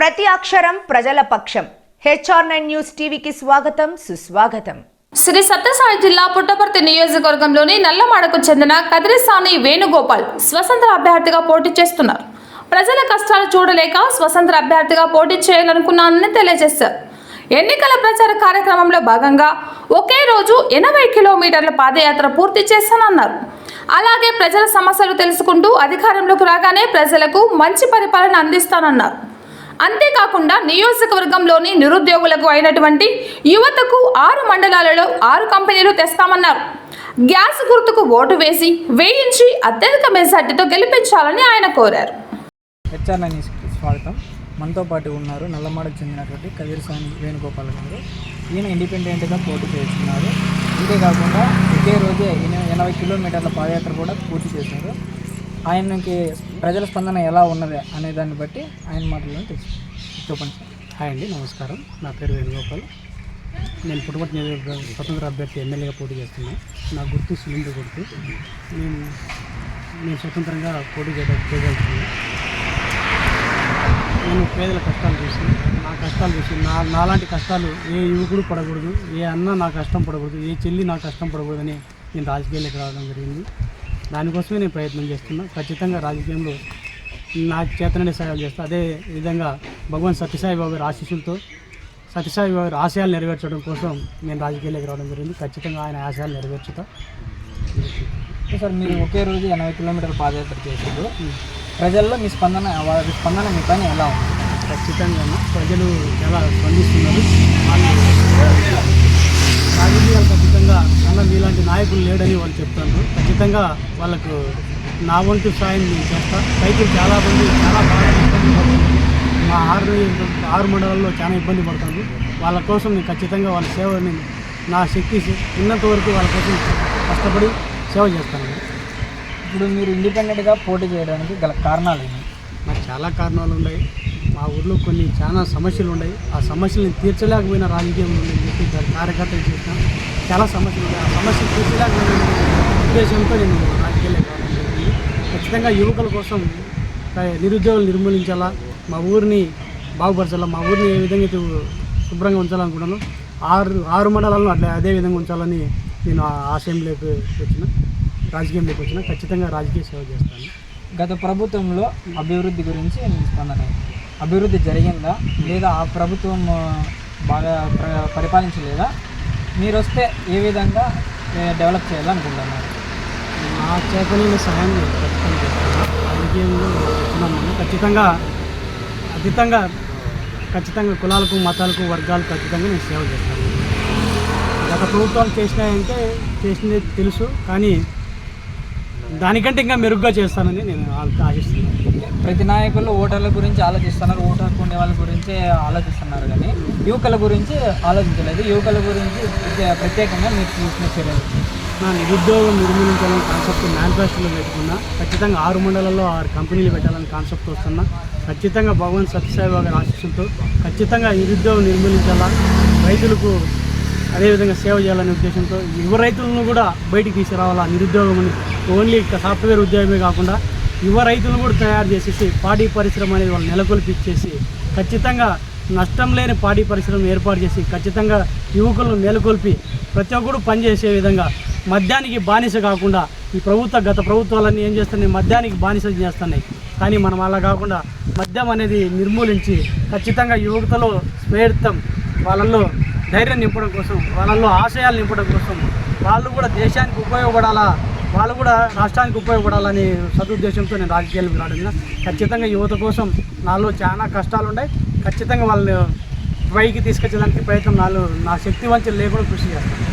ప్రతి అక్షరం ప్రజల పక్షం. HR9 న్యూస్ టీవీకి స్వాగతం, సుస్వాగతం. శ్రీ సత్యసాయి జిల్లా పుట్టపర్తి నియోజకవర్గంలోని నల్లమాడకు చెందిన కదిరిసాని వేణుగోపాల్ స్వతంత్ర అభ్యర్థిగా పోటీ చేస్తున్నారు. ప్రజల కష్టాలు చూడలేక స్వతంత్ర అభ్యర్థిగా పోటీ చేయాలనుకున్నానని తెలియజేశారు. ఎన్నికల ప్రచార కార్యక్రమంలో భాగంగా ఒకే రోజు 80 కిలోమీటర్ల పాదయాత్ర పూర్తి చేశానన్నారు. అలాగే ప్రజల సమస్యలు తెలుసుకుంటూ అధికారంలోకి రాగానే ప్రజలకు మంచి పరిపాలన అందిస్తానన్నారు. అంతేకాకుండా నియోజకవర్గంలోని నిరుద్యోగులకు అయినటువంటి యువతకు 6 మండలాలలో 6 కంపెనీలు తెస్తామన్నారు. గ్యాస్ గుర్తుకు ఓటు వేసి వేయించి అత్యధిక మెజార్టీతో గెలిపించాలని ఆయన కోరారు. HR9 స్వాగతం. మనతో పాటు ఉన్నారు నల్లమాడకు చెందినటువంటి కదిరిసాని వేణుగోపాల్ గారు. ఈయన ఇండిపెండెంట్గా పోటీ చేస్తున్నారు. అంతేకాకుండా ఒకే రోజే 80 కిలోమీటర్ల పాదయాత్ర కూడా పూర్తి చేశారు. ఆయనకి ప్రజల స్పందన ఎలా ఉన్నది అనే దాన్ని బట్టి ఆయన మాటలను చెప్పండి సార్. హాయ్ అండి, నమస్కారం. నా పేరు వేణుగోపాల్. నేను పుట్టపర్తి నియోజకవర్గం స్వతంత్ర అభ్యర్థి ఎమ్మెల్యేగా పోటీ చేస్తున్నాను. నా గుర్తు సిలిండర్ గుర్తు. నేను స్వతంత్రంగా పోటీ చేయగలుగుతున్నాను. నేను పేదల కష్టాలు చూసి నాలాంటి కష్టాలు ఏ యువకుడు పడకూడదు, ఏ అన్న నా కష్టం పడకూడదు, ఏ చెల్లి నా కష్టం పడకూడదని నేను రాజకీయాల్లోకి రావడం జరిగింది. దానికోసమే నేను ప్రయత్నం చేస్తున్నా. ఖచ్చితంగా రాజకీయంలో నాకు చేతననే సేవలు చేస్తా. అదే విధంగా భగవాన్ సత్యసాయి బాబు గారి ఆశీస్సులతో సత్యసాయి బాబు గారి ఆశయాలు నెరవేర్చడం కోసం నేను రాజకీయాల్లోకి రావడం జరిగింది. ఖచ్చితంగా ఆయన ఆశయాలు నెరవేర్చుతా. సార్, మీరు ఒకే రోజు 80 కిలోమీటర్ల పాదయాత్ర చేశారు. ప్రజల్లో మీ స్పందన మీ పని ఎలా ఉంది? ఖచ్చితంగా ప్రజలు చాలా స్పందిస్తున్నారు. రాజకీయాలు ఖచ్చితంగా అన్న మీలాంటి నాయకులు లేడని వాళ్ళు చెప్తున్నారు. ఖచ్చితంగా వాళ్ళకు నా వంతు సాయం నేను చేస్తాను. రైతులు చాలా బాగా ఇబ్బంది పడుతున్నారు. మా 6 మండలాల్లో చాలా ఇబ్బంది పడుతుంది. వాళ్ళ కోసం నేను ఖచ్చితంగా వాళ్ళ సేవ నా శక్తి ఉన్నంత వరకు వాళ్ళ కోసం కష్టపడి సేవ చేస్తాను. ఇప్పుడు మీరు ఇండిపెండెంట్గా పోటీ చేయడానికి గల కారణాలు ఏమి? నాకు చాలా కారణాలు ఉన్నాయి. మా ఊర్లో చాలా సమస్యలు ఉన్నాయి. ఆ సమస్యలను తీర్చలేకపోయిన రాజకీయం ఉందని చెప్పి కార్యకర్తలు చేసిన చాలా సమస్యలు ఉన్నాయి. ఆ సమస్యలు తీర్చలేకపోయిన ఉద్దేశంతో నేను రాజకీయాలకు రావడం జరిగింది. ఖచ్చితంగా యువకుల కోసం నిరుద్యోగులు నిర్మూలించాలా, మా ఊరిని బాగుపరచాలా, మా ఊరిని ఏ విధంగా అయితే శుభ్రంగా ఉంచాలనుకున్నాను 6 మండలాలను అదే విధంగా ఉంచాలని నేను ఆశయంలోకి రాజకీయంలోకి వచ్చిన. ఖచ్చితంగా రాజకీయ సేవ చేస్తాను. గత ప్రభుత్వంలో అభివృద్ధి గురించి స్పందన అభివృద్ధి జరిగిందా, లేదా ఆ ప్రభుత్వం బాగా పరిపాలించలేదా? మీరు వస్తే ఏ విధంగా డెవలప్ చేయాలనుకుంటున్నారు? ఆ చేతనైన సహాయం ఖచ్చితంగా చేస్తాను. రాజకీయంలో వచ్చినాము. ఖచ్చితంగా కులాలకు, మతాలకు, వర్గాలకు ఖచ్చితంగా నేను సేవ చేస్తాను. గత ప్రభుత్వాలు చేసినాయంటే చేసింది తెలుసు, కానీ దానికంటే ఇంకా మెరుగ్గా చేస్తానని నేను ఆశిస్తున్నాను. ప్రతి నాయకులు ఓటర్ల గురించి ఆలోచిస్తున్నారు, ఓటు హక్కు ఉండే వాళ్ళ గురించే ఆలోచిస్తున్నారు, కానీ యువకుల గురించి ఆలోచించలేదు. యువకుల గురించి ప్రత్యేకంగా మీరు తీసుకునే చర్యలు? నా నిరుద్యోగం నిర్మూలించాలని కాన్సెప్ట్ మేనిఫెస్టోలో పెట్టుకున్నా. ఖచ్చితంగా 6 మండలాల్లో 6 కంపెనీలు పెట్టాలని కాన్సెప్ట్ వస్తున్నా. ఖచ్చితంగా భగవాన్ సత్యసాయి బాబు గారి ఆశీస్సులతో ఖచ్చితంగా నిరుద్యోగం నిర్మూలించాలా, రైతులకు అదేవిధంగా సేవ చేయాలనే ఉద్దేశంతో యువ రైతులను కూడా బయటికి తీసుకురావాలా. నిరుద్యోగం ఓన్లీ సాఫ్ట్వేర్ ఉద్యోగమే కాకుండా యువ రైతులను కూడా తయారు చేసేసి పాడి పరిశ్రమ అనేది వాళ్ళు నెలకొల్పించేసి ఖచ్చితంగా నష్టం లేని పాడి పరిశ్రమ ఏర్పాటు చేసి ఖచ్చితంగా యువకులను నెలకొల్పి ప్రతి ఒక్కరు పనిచేసే విధంగా మద్యానికి బానిస కాకుండా గత ప్రభుత్వాలన్నీ ఏం చేస్తున్నాయి, మద్యానికి బానిస చేస్తున్నాయి. కానీ మనం అలా కాకుండా మద్యం అనేది నిర్మూలించి ఖచ్చితంగా యువతలో స్వేర్థం, వాళ్ళల్లో ధైర్యం నింపడం కోసం, వాళ్ళల్లో ఆశయాలు నింపడం కోసం, వాళ్ళు కూడా దేశానికి ఉపయోగపడాలా, వాళ్ళు కూడా రాష్ట్రానికి ఉపయోగపడాలని సదుద్దేశంతో నేను రాజకీయాలకు రావడం. ఖచ్చితంగా యువత కోసం నాలో చాలా కష్టాలు ఉన్నాయి. ఖచ్చితంగా వాళ్ళని పైకి తీసుకొచ్చేదానికి ప్రయత్నం నా శక్తి వంచన లేకుండా కృషి చేస్తాను.